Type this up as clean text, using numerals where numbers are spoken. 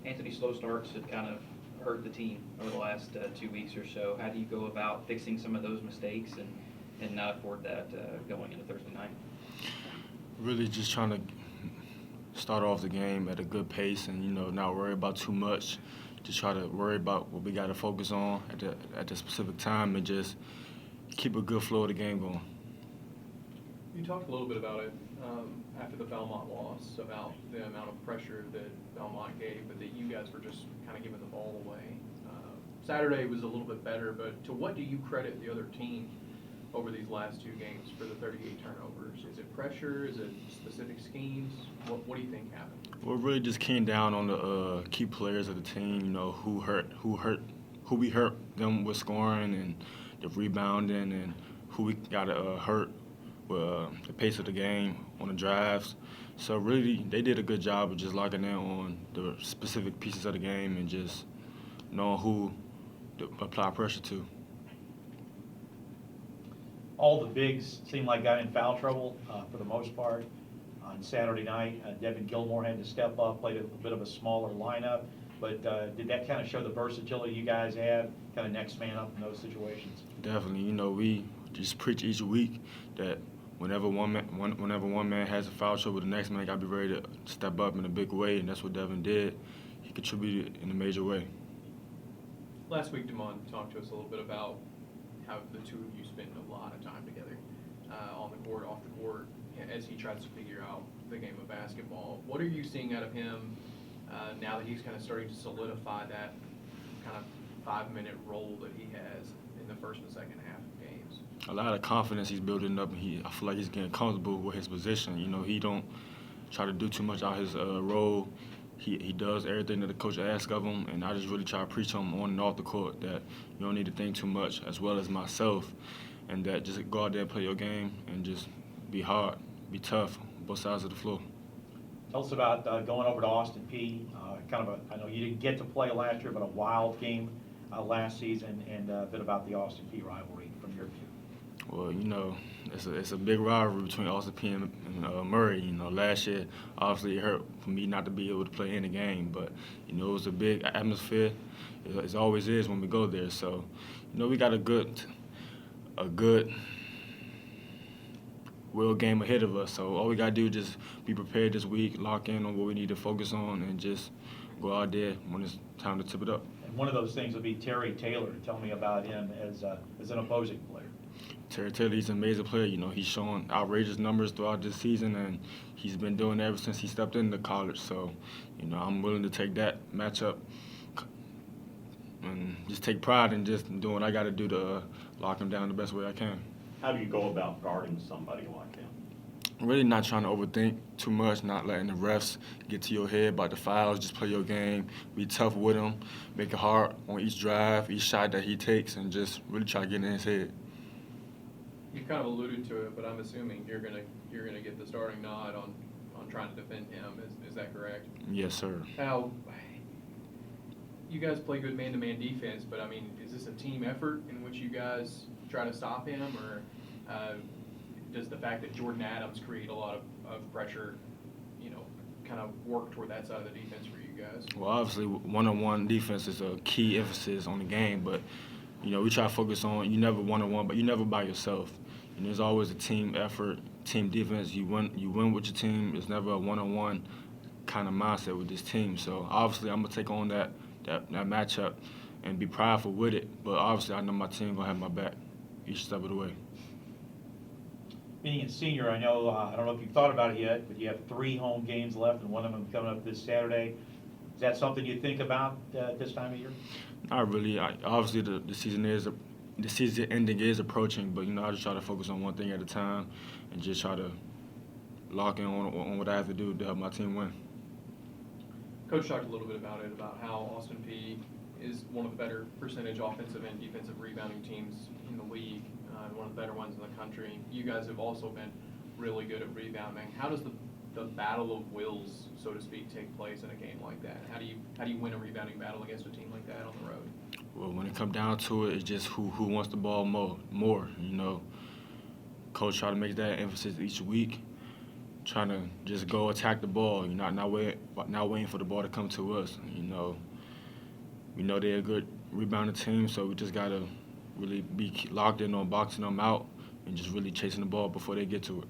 Anthony's slow starts have kind of hurt the team over the last 2 weeks or so. How do you go about fixing some of those mistakes and not afford that going into Thursday night? Really just trying to start off the game at a good pace and, not worry about too much. Just try to worry about what we got to focus on at the specific time and just keep a good flow of the game going. You talked a little bit about it after the Belmont loss, about the amount of pressure that Belmont gave, but that you guys were just kind of giving the ball away. Saturday was a little bit better, but to what do you credit the other team over these last two games for the 38 turnovers? Is it pressure? Is it specific schemes? What do you think happened? We're really just keying down on the key players of the team, who we hurt them with scoring and the rebounding and who we got to hurt with the pace of the game on the drives. So really, they did a good job of just locking in on the specific pieces of the game and just knowing who to apply pressure to. All the bigs seemed like got in foul trouble for the most part. On Saturday night, Devin Gilmore had to step up, played a bit of a smaller lineup. But did that kind of show the versatility you guys have, kind of next man up in those situations? Definitely. We just preach each week that whenever one man has a foul trouble, the next man got to be ready to step up in a big way, and that's what Devin did. He contributed in a major way. Last week, Damon talked to us a little bit about how the two of you spend a lot of time together on the court, off the court, as he tries to figure out the game of basketball. What are you seeing out of him now that he's kind of starting to solidify that kind of 5-minute role that he has in the first and second half of games? A lot of confidence he's building up, and I feel like he's getting comfortable with his position. He don't try to do too much out his role. He does everything that the coach asks of him, and I just really try to preach him on and off the court that you don't need to think too much, as well as myself, and that just go out there and play your game and just be hard, be tough, both sides of the floor. Tell us about going over to Austin Peay. I know you didn't get to play last year, but a wild game last season, and a bit about the Austin Peay rivalry from your view. Well, it's a big rivalry between Austin Peay and Murray. Last year, obviously it hurt for me not to be able to play in the game, but, it was a big atmosphere. It always is when we go there. So, we got a good real game ahead of us. So all we got to do is just be prepared this week, lock in on what we need to focus on, and just go out there when it's time to tip it up. And one of those things would be Terry Taylor. Tell me about him as an opposing player. Terry Taylor, he's an amazing player. He's shown outrageous numbers throughout this season, and he's been doing it ever since he stepped into college. So, I'm willing to take that matchup and just take pride in just doing what I got to do to lock him down the best way I can. How do you go about guarding somebody like him? Really not trying to overthink too much, not letting the refs get to your head about the fouls. Just play your game, be tough with him, make it hard on each drive, each shot that he takes, and just really try to get in his head. You kind of alluded to it, but I'm assuming you're gonna get the starting nod on trying to defend him. Is that correct? Yes, sir. How you guys play good man-to-man defense, but I mean, is this a team effort in which you guys try to stop him, or does the fact that Jordan Adams create a lot of pressure, kind of work toward that side of the defense for you guys? Well, obviously, one-on-one defense is a key emphasis on the game, but, we try to focus on you never one-on-one, but you never by yourself. There's always a team effort, team defense. You win with your team. It's never a one-on-one kind of mindset with this team. So, obviously, I'm going to take on that matchup and be prideful with it, but obviously, I know my team going to have my back each step of the way. Being a senior, I know, I don't know if you've thought about it yet, but you have 3 home games left, and one of them coming up this Saturday. Is that something you think about this time of year? Not really. Obviously, the season ending is approaching, but I just try to focus on one thing at a time and just try to lock in on what I have to do to help my team win. Coach talked a little bit about it, about how Austin Peay is one of the better percentage offensive and defensive rebounding teams in the league, one of the better ones in the country. You guys have also been really good at rebounding. How does the battle of wills, so to speak, take place in a game like that? How do you win a rebounding battle against a team like that on the road? Well, when it comes down to it, it's just who wants the ball more. Coach try to make that emphasis each week. trying to just go attack the ball. You know, not waiting for the ball to come to us. You know, we know they're a good rebounding team, so we just gotta really be locked in on boxing them out and just really chasing the ball before they get to it.